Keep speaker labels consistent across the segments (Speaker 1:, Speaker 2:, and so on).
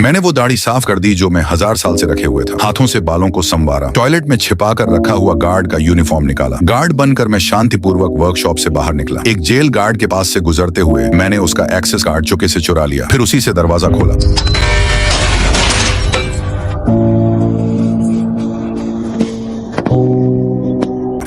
Speaker 1: मैंने वो दाढ़ी साफ कर दी जो मैं 1000 साल से रखे हुए था। हाथों से बालों को संवारा, टॉयलेट में छिपा कर रखा हुआ गार्ड का यूनिफॉर्म निकाला। गार्ड बनकर मैं शांतिपूर्वक वर्कशॉप से बाहर निकला। एक जेल गार्ड के पास से गुजरते हुए मैंने उसका एक्सेस कार्ड चुके से चुरा लिया, फिर उसी से दरवाजा खोला।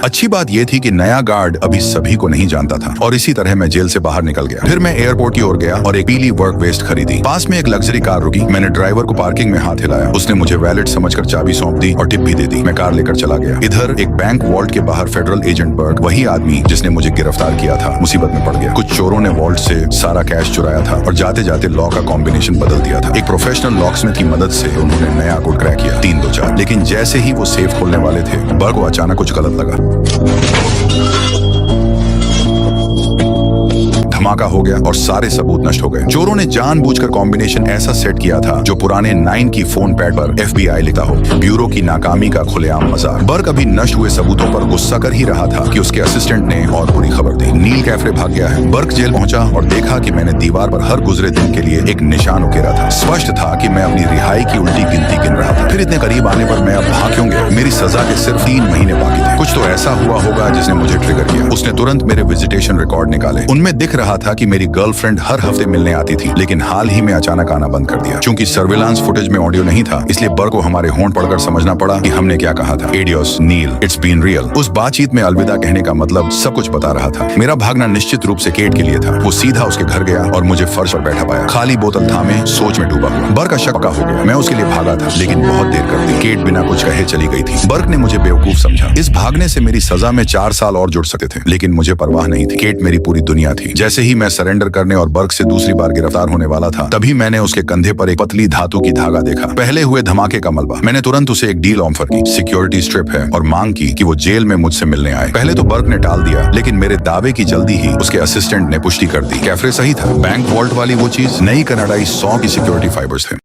Speaker 1: अच्छी बात यह थी कि नया गार्ड अभी सभी को नहीं जानता था और इसी तरह मैं जेल से बाहर निकल गया। फिर मैं एयरपोर्ट की ओर गया और एक पीली वर्क वेस्ट खरीदी। पास में एक लग्जरी कार रुकी। मैंने ड्राइवर को पार्किंग में हाथ हिलाया। उसने मुझे वैलेट समझकर चाबी सौंप दी और टिप भी दे दी। मैं कार लेकर चला गया। इधर एक बैंक वॉल्ट के बाहर फेडरल एजेंट बर्ग, वही आदमी जिसने मुझे गिरफ्तार किया था, मुसीबत में पड़ गया। कुछ चोरों ने वॉल्ट से सारा कैश चुराया था और जाते जाते लॉ का कॉम्बिनेशन बदल दिया था। एक प्रोफेशनल लॉकस्मिथ की मदद से उन्होंने नया कोड क्रैक किया, 3 2 4। लेकिन जैसे ही वो सेफ खोलने वाले थे, बर्ग को अचानक कुछ गलत लगा। धमाका हो गया और सारे सबूत नष्ट हो गए। चोरों ने जानबूझकर कॉम्बिनेशन ऐसा सेट किया था जो पुराने 9 की फोन पैड पर FBI लिखा हो। ब्यूरो की नाकामी का खुलेआम मजाक। बर्ग अभी नष्ट हुए सबूतों पर गुस्सा कर ही रहा था कि उसके असिस्टेंट ने और बुरी खबर दी। नील कैफरे भाग गया है। बर्ग जेल पहुंचा और देखा कि मैंने दीवार पर हर गुजरे दिन के लिए एक निशान उकेरा था। स्पष्ट था कि मैं अपनी रिहाई की उल्टी गिनती गिन रहा था। फिर इतने करीब आने पर मैं अब भाग क्यों गया? मेरी सजा के सिर्फ 3 महीने बाकी थे। कुछ तो ऐसा हुआ होगा जिसने मुझे ट्रिगर किया। उसने तुरंत मेरे विजिटेशन रिकॉर्ड निकाले। उनमें दिख रहा था कि मेरी गर्लफ्रेंड हर हफ्ते मिलने आती थी, लेकिन हाल ही में अचानक आना बंद कर दिया। चूंकि सर्विलांस फुटेज में ऑडियो नहीं था, इसलिए बर्ग को हमारे होंठ पढ़कर समझना पड़ा कि हमने क्या कहा था। Adios Neil, it's been real. उस बातचीत में अलविदा कहने का मतलब सब कुछ बता रहा था। मेरा भागना निश्चित रूप से केट के लिए था। वो सीधा उसके घर गया और मुझे फर्श पर बैठा पाया, खाली बोतल थामे, सोच में डूबा हुआ। बर्ग का शक पक्का हो गया। मैं उसके लिए भागा था, लेकिन बहुत देर कर दी। केट बिना कुछ कहे चली गई थी। बर्ग ने मुझे बेवकूफ समझा। इस भागने से मेरी सजा में 4 साल और जुड़ सकते थे, लेकिन मुझे परवाह नहीं थी। केट मेरी पूरी दुनिया थी। जैसे ही मैं सरेंडर करने और बर्ग से दूसरी बार गिरफ्तार होने वाला था, तभी मैंने उसके कंधे पर एक पतली धातु की धागा देखा। पहले हुए धमाके का मलबा। मैंने तुरंत उसे एक डील ऑफर की, सिक्योरिटी स्ट्रिप है, और मांग की कि वो जेल में मुझसे मिलने आए। पहले तो बर्ग ने टाल दिया, लेकिन मेरे दावे की जल्दी ही उसके असिस्टेंट ने पुष्टि कर दी। कैफरे सही था। बैंक वॉल्ट वाली वो चीज नई कनाडाई 100 की सिक्योरिटी फाइबर्स थे।